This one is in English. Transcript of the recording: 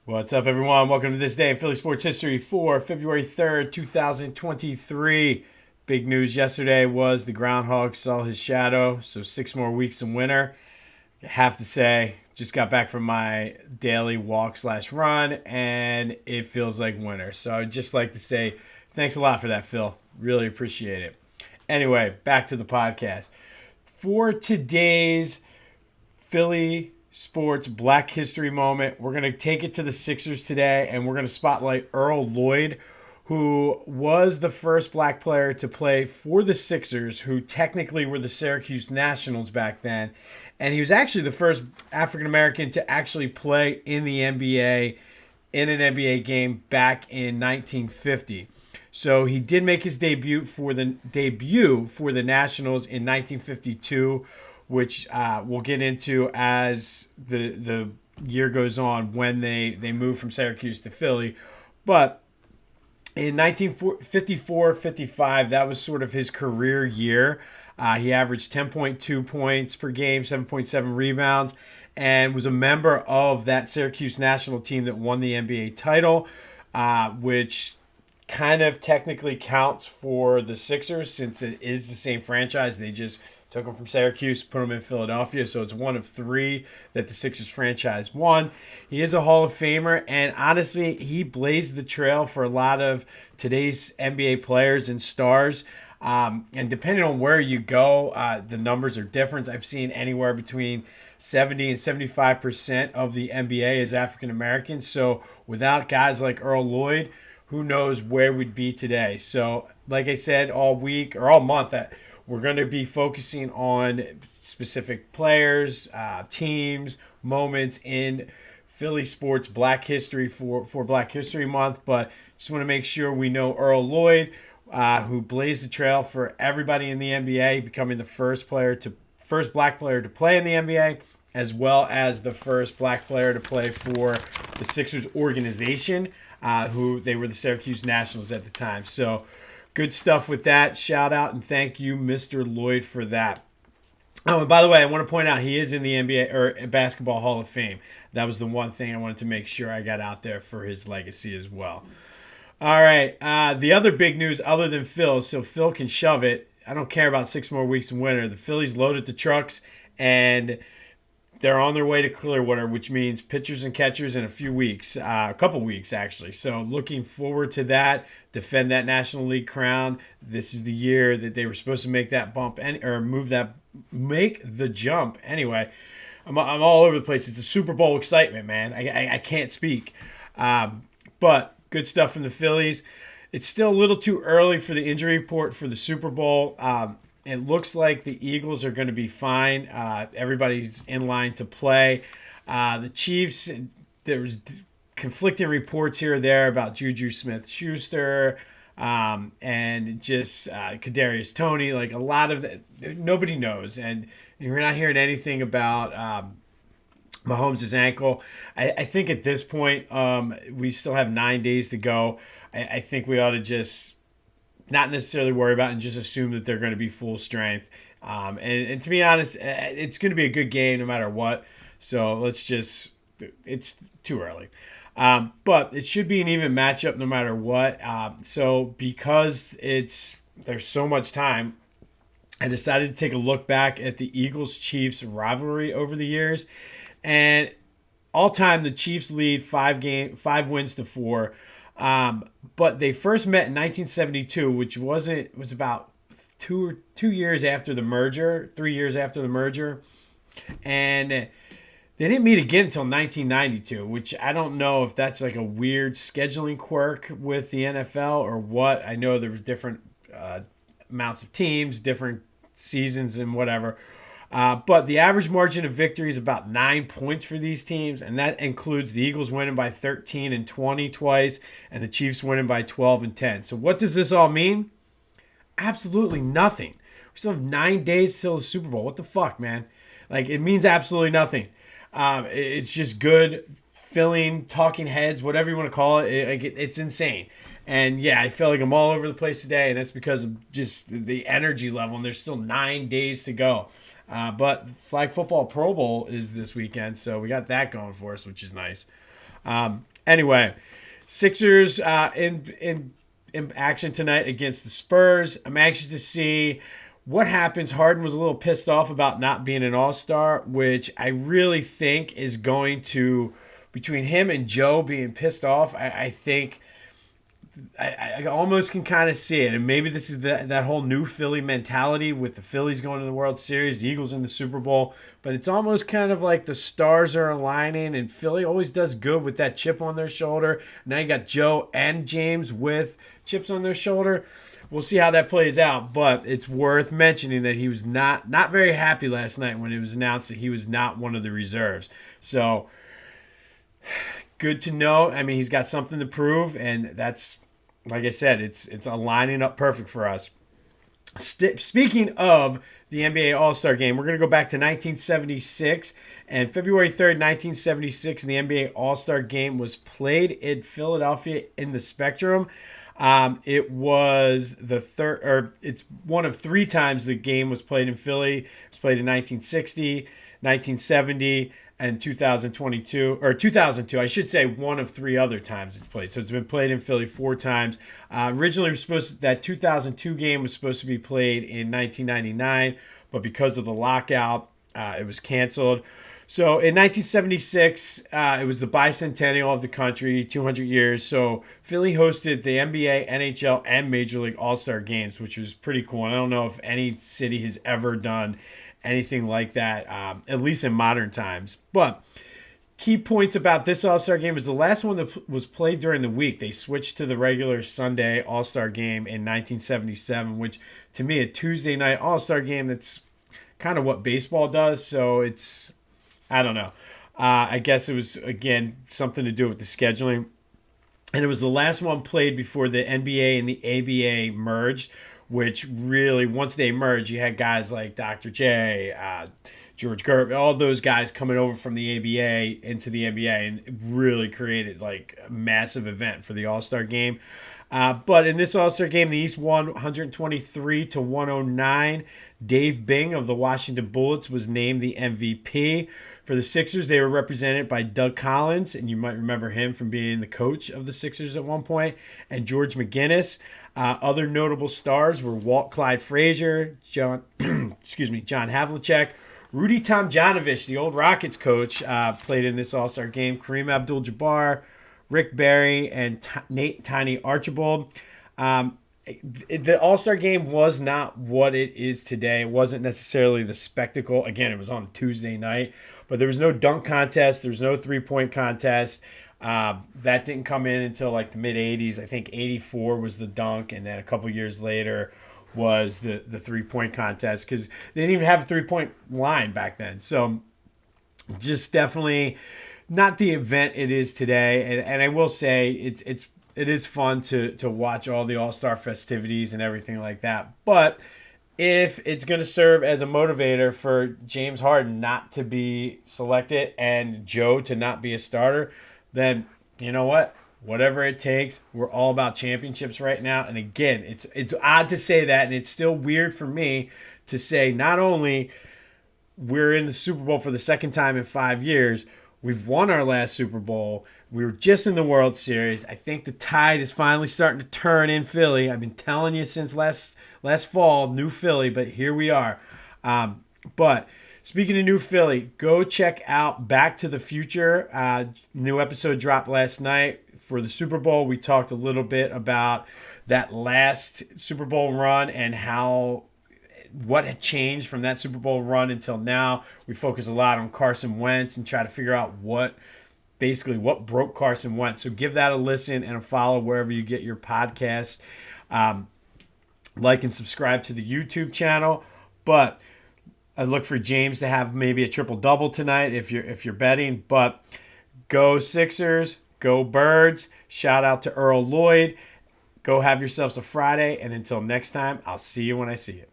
What's up, everyone? Welcome to this day in Philly sports history for February 3rd, 2023. Big news yesterday was the groundhog saw his shadow, so 6 more weeks in winter. I have to say, just got back from my daily walk/run, and it feels like winter. So I'd just like to say thanks a lot for that, Phil. Really appreciate it. Anyway, back to the podcast. For today's Philly sports Black History moment, we're going to take it to the Sixers today, and we're going to spotlight Earl Lloyd, who was the first black player to play for the Sixers, who technically were the Syracuse Nationals back then. And he was actually the first African American to actually play in the NBA, in an NBA game back in 1950. So he did make his debut for the Nationals in 1952, which we'll get into as the year goes on when they moved from Syracuse to Philly. But in 1954-55, that was sort of his career year. He averaged 10.2 points per game, 7.7 rebounds, and was a member of that Syracuse national team that won the NBA title, which kind of technically counts for the Sixers since it is the same franchise. They just took him from Syracuse, put him in Philadelphia, so it's one of three that the Sixers franchise won. He is a Hall of Famer, and honestly, he blazed the trail for a lot of today's NBA players and stars. And depending on where you go, the numbers are different. I've seen anywhere between 70 and 75% of the NBA is African Americans. So without guys like Earl Lloyd, who knows where we'd be today. So like I said, all week or all month, we're going to be focusing on specific players, teams, moments in Philly sports Black History for Black History Month. But just want to make sure we know Earl Lloyd, who blazed the trail for everybody in the NBA, becoming the first black player to play in the NBA, as well as the first black player to play for the Sixers organization, who they were the Syracuse Nationals at the time. So good stuff with that. Shout out and thank you, Mr. Lloyd, for that. Oh, and by the way, I want to point out he is in the NBA or Basketball Hall of Fame. That was the one thing I wanted to make sure I got out there for his legacy as well. All right. The other big news, other than Phil, so Phil can shove it. I don't care about 6 more weeks in winter. The Phillies loaded the trucks, and they're on their way to Clearwater, which means pitchers and catchers in a few weeks, a couple weeks actually. So looking forward to that, defend that National League crown. This is the year that they were supposed to make that make the jump. Anyway, I'm all over the place. It's a Super Bowl excitement, man. I can't speak. But good stuff from the Phillies. It's still a little too early for the injury report for the Super Bowl. It looks like the Eagles are going to be fine. Everybody's in line to play. The Chiefs, there was conflicting reports here or there about Juju Smith-Schuster and just Kadarius Toney. Like a lot of that, nobody knows. And you're not hearing anything about Mahomes' ankle. I think at this point, we still have 9 days to go. I think we ought to just not necessarily worry about it and just assume that they're going to be full strength. And to be honest, it's going to be a good game no matter what. So it's too early. But it should be an even matchup no matter what. So because there's so much time, I decided to take a look back at the Eagles-Chiefs rivalry over the years. And all time, the Chiefs lead 5 wins to 4. But they first met in 1972, which was about 2 years after the merger, 3 years after the merger. And they didn't meet again until 1992, which I don't know if that's like a weird scheduling quirk with the NFL or what. I know there were different amounts of teams, different seasons and whatever. But the average margin of victory is about 9 points for these teams, and that includes the Eagles winning by 13 and 20 twice, and the Chiefs winning by 12 and 10. So what does this all mean? Absolutely nothing. We still have 9 days till the Super Bowl. What the fuck, man? Like, it means absolutely nothing. It's just good, filling, talking heads, whatever you want to call it. It's insane. And yeah, I feel like I'm all over the place today, and that's because of just the energy level, and there's still 9 days to go. But Flag Football Pro Bowl is this weekend, so we got that going for us, which is nice. Anyway, Sixers in action tonight against the Spurs. I'm anxious to see what happens. Harden was a little pissed off about not being an all-star, which I really think is going to, between him and Joe being pissed off, I think I almost can kind of see it. And maybe this is that whole new Philly mentality with the Phillies going to the World Series, the Eagles in the Super Bowl. But it's almost kind of like the stars are aligning, and Philly always does good with that chip on their shoulder. Now you got Joe and James with chips on their shoulder. We'll see how that plays out. But it's worth mentioning that he was not very happy last night when it was announced that he was not one of the reserves. So good to know. I mean, he's got something to prove, and that's, like I said, it's aligning up perfect for us. Speaking of the NBA All-Star Game, we're going to go back to 1976. And February 3rd, 1976, the NBA All-Star Game was played in Philadelphia in the Spectrum. It was the third, or it's one of three times the game was played in Philly. It was played in 1960, 1970, and 2002, I should say, one of three other times it's played. So it's been played in Philly four times. Originally, that 2002 game was supposed to be played in 1999, but because of the lockout, it was canceled. So in 1976, it was the Bicentennial of the country, 200 years. So Philly hosted the NBA, NHL, and Major League All-Star games, which was pretty cool. And I don't know if any city has ever done anything like that, at least in modern times. But key points about this All-Star game is the last one that was played during the week. They switched to the regular Sunday All-Star game in 1977, which to me, a Tuesday night All-Star game, that's kind of what baseball does. So it's, I don't know. I guess it was, again, something to do with the scheduling. And it was the last one played before the NBA and the ABA merged, which really, once they merged, you had guys like Dr. J, George Gervin, all those guys coming over from the ABA into the NBA, and it really created like a massive event for the All-Star game. But in this All-Star game, the East won 123-109. Dave Bing of the Washington Bullets was named the MVP. For the Sixers, they were represented by Doug Collins, and you might remember him from being the coach of the Sixers at one point, and George McGinnis. Other notable stars were Walt Clyde Frazier, John Havlicek, Rudy Tomjanovich, the old Rockets coach, played in this All-Star game, Kareem Abdul-Jabbar, Rick Barry, and Nate Tiny Archibald. The All-Star game was not what it is today. It wasn't necessarily the spectacle. Again, it was on Tuesday night, but there was no dunk contest. There was no three-point contest. That didn't come in until like the mid-'80s. I think 84 was the dunk, and then a couple years later was the three-point contest because they didn't even have a three-point line back then. So just definitely not the event it is today. And I will say it is fun to watch all the All-Star festivities and everything like that. But if it's going to serve as a motivator for James Harden not to be selected and Joe to not be a starter, then you know what? Whatever it takes, we're all about championships right now. And again, it's odd to say that, and it's still weird for me to say not only we're in the Super Bowl for the second time in 5 years, we've won our last Super Bowl, we were just in the World Series. I think the tide is finally starting to turn in Philly. I've been telling you since last fall, new Philly, but here we are. But speaking of new Philly, go check out Back to the Future. New episode dropped last night. For the Super Bowl, we talked a little bit about that last Super Bowl run and what had changed from that Super Bowl run until now. We focus a lot on Carson Wentz and try to figure out what broke Carson Wentz. So give that a listen and a follow wherever you get your podcasts. Like and subscribe to the YouTube channel. But I look for James to have maybe a triple-double tonight if you're betting. But go Sixers, go Birds. Shout out to Earl Lloyd. Go have yourselves a Friday. And until next time, I'll see you when I see you.